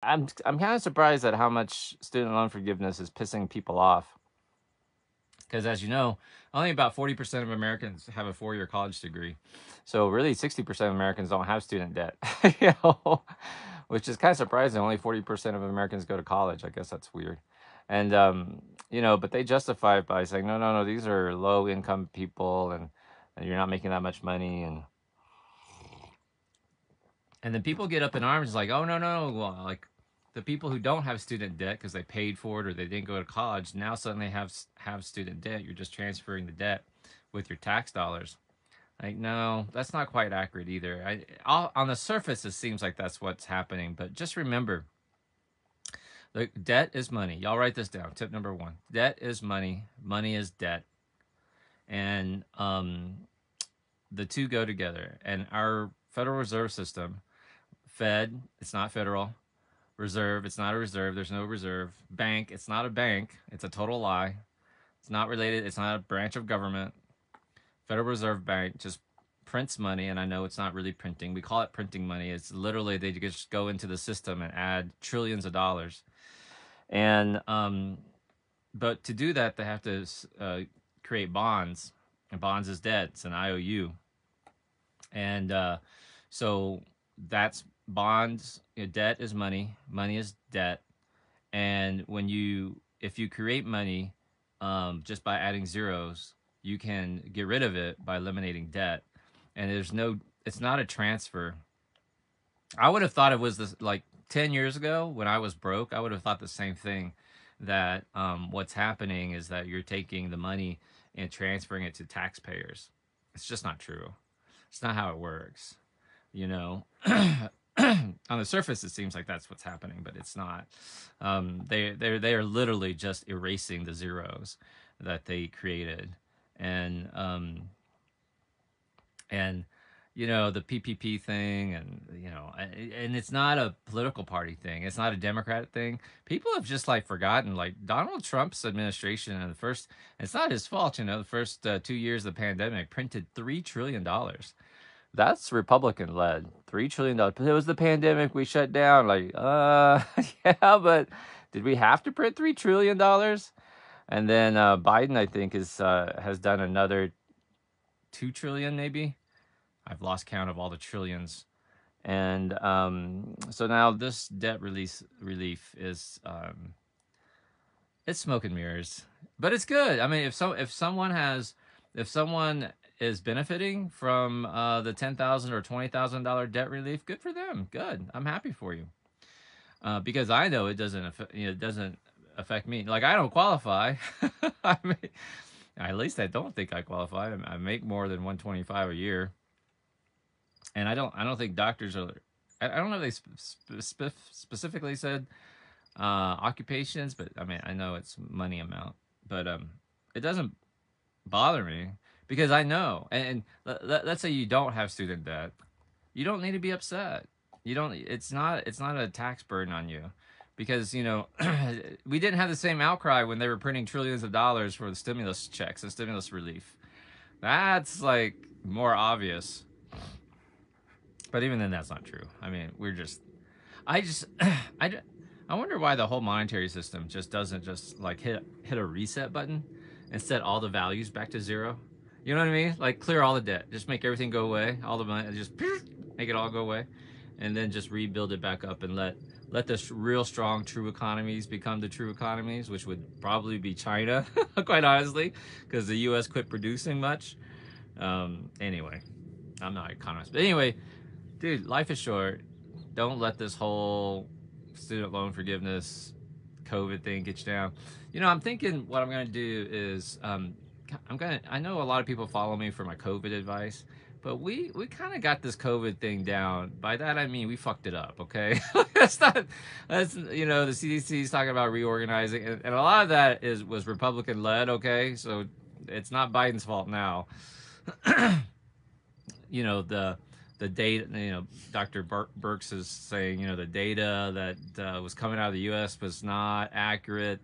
I'm kind of surprised at how much student loan forgiveness is pissing people off. Because as you know, only about 40% of Americans have a 4-year college degree. So really 60% of Americans don't have student debt. you know, which is kind of surprising. Only 40% of Americans go to college. I guess that's weird. And but they justify it by saying, no, these are low income people and you're not making that much money and then people get up in arms like, oh no, well, like the people who don't have student debt because they paid for it or they didn't go to college now suddenly have student debt. You're just transferring the debt with your tax dollars. Like, no, that's not quite accurate either. On the surface, it seems like that's what's happening, but just remember, the debt is money. Y'all write this down. Tip number one: debt is money. Money is debt, and the two go together. And our Federal Reserve System, Fed, it's not federal. Reserve, it's not a reserve. There's no reserve. Bank, it's not a bank. It's a total lie. It's not related. It's not a branch of government. Federal Reserve Bank just prints money, and I know it's not really printing. We call it printing money. It's literally they just go into the system and add trillions of dollars. And but to do that, they have to create bonds, and bonds is debt. It's an IOU, and so that's bonds. Debt is money. Money is debt. And if you create money just by adding zeros, you can get rid of it by eliminating debt. And it's not a transfer. I would have thought it was this like 10 years ago when I was broke. I would have thought the same thing, that what's happening is that you're taking the money and transferring it to taxpayers. It's just not true. It's not how it works. You know, on the surface, it seems like that's what's happening, but it's not. They are literally just erasing the zeros that they created, and and the PPP thing, and it's not a political party thing. It's not a Democrat thing. People have just like forgotten, like Donald Trump's administration and it's not his fault. The first 2 years of the pandemic printed $3 trillion. That's Republican led. $3 trillion. But it was the pandemic. We shut down. Like, yeah, but did we have to print $3 trillion? And then Biden, I think, has done another 2 trillion, maybe. I've lost count of all the trillions. And so now this debt relief is it's smoke and mirrors, but it's good. I mean, if someone is benefiting from the $10,000 or $20,000 debt relief, good for them. Good, I'm happy for you, because I know it doesn't affect me. Like, I don't qualify. I mean, at least I don't think I qualify. I make more than 125 a year, and I don't think doctors are. I don't know if they specifically said occupations, but I mean, I know it's money amount, but it doesn't bother me because I know. And let's say you don't have student debt, you don't need to be upset. You don't. It's not a tax burden on you, because we didn't have the same outcry when they were printing trillions of dollars for the stimulus checks and stimulus relief. That's like more obvious. But even then, that's not true. I mean, I just, I wonder why the whole monetary system just doesn't just like hit a reset button and set all the values back to zero. You know what I mean? Like, clear all the debt, just make everything go away, all the money, just make it all go away, and then just rebuild it back up and let the real strong true economies become the true economies, which would probably be China, quite honestly, because the U.S. quit producing much. Anyway, I'm not an economist, but anyway, dude, life is short. Don't let this whole student loan forgiveness COVID thing get you down. I'm thinking what I'm going to do is I know a lot of people follow me for my COVID advice, but we kind of got this COVID thing down. By that I mean we fucked it up, okay? The CDC is talking about reorganizing, and a lot of that was Republican led, okay? So it's not Biden's fault now. The data, Dr. Birx is saying, the data that was coming out of the U.S. was not accurate.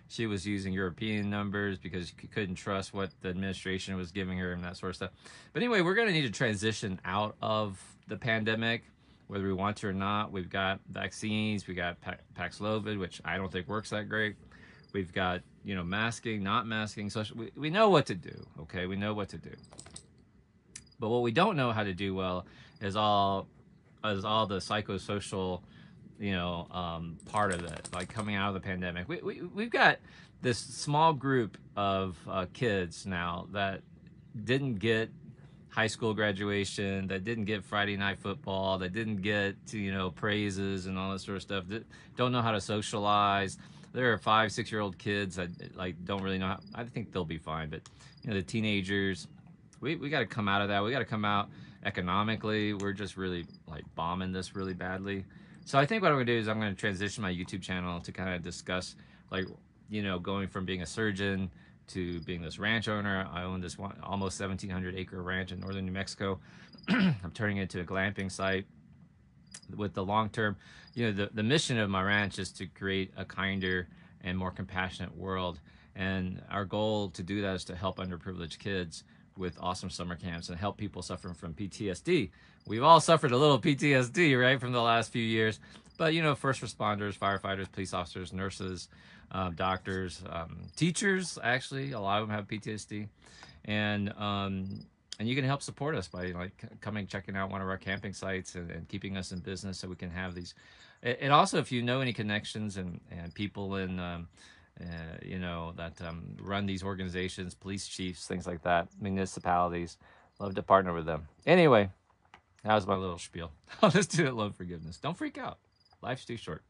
She was using European numbers because she couldn't trust what the administration was giving her and that sort of stuff. But anyway, we're going to need to transition out of the pandemic whether we want to or not. We've got vaccines. We got Paxlovid, which I don't think works that great. We've got, you know, masking, not masking. So we know what to do. Okay, we know what to do. But what we don't know how to do well is all the psychosocial, you know, part of it, like coming out of the pandemic. We've got this small group of kids now that didn't get high school graduation, that didn't get Friday night football, that didn't get, you know, praises and all that sort of stuff, that don't know how to socialize. There are 5-6-year-old kids that like don't really know how. I think they'll be fine, but you know, the teenagers, we got to come out of that. We got to come out economically. We're just really like bombing this really badly. So I think what I'm gonna do is I'm gonna transition my YouTube channel to kind of discuss, like, you know, going from being a surgeon to being this ranch owner. I own this almost 1,700 acre ranch in northern New Mexico. I'm turning it into a glamping site with the long term. You know, the mission of my ranch is to create a kinder and more compassionate world. And our goal to do that is to help underprivileged kids with awesome summer camps and help people suffering from PTSD. We've all suffered a little PTSD, right, from the last few years. But, you know, first responders, firefighters, police officers, nurses, doctors, teachers, actually, a lot of them have PTSD. And you can help support us by like coming, checking out one of our camping sites and keeping us in business so we can have these. And also, if you know any connections and people in, you know, that run these organizations, police chiefs, things like that, municipalities, love to partner with them. Anyway, that was my little spiel on this student loan forgiveness. Don't freak out. Life's too short.